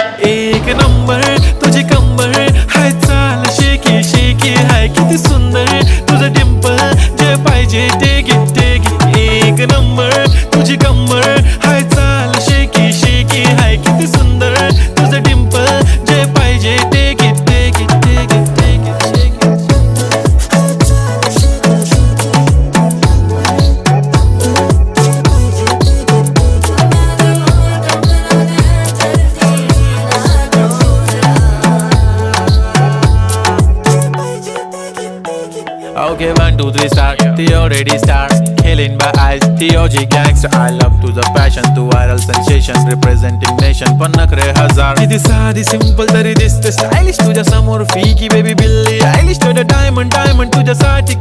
एक नंबर तुझी कंबर हाय, चाल शेकी शेकी हाय, किती सुंदर तुझं डिंपल, जे पाहिजे ते घे ते घे. एक नंबर तुझी कंबर हाय, चाल शेकी शेकी हाय, किती सुंदर तुझं डिंपल, जे पाहिजे ते घे ते घे ते घे ते घे. Okay, 1, 2, 3 start. The already start. Killing by eyes. The OG gangster. I love to the passion, to viral sensation, representing nation. पन्नकरे हजार. किती साधी simple तरी दिसते stylish तुझ्या समोर. फीकी baby बिल्ली. Stylish to the diamond, diamond तुझ्यासाठी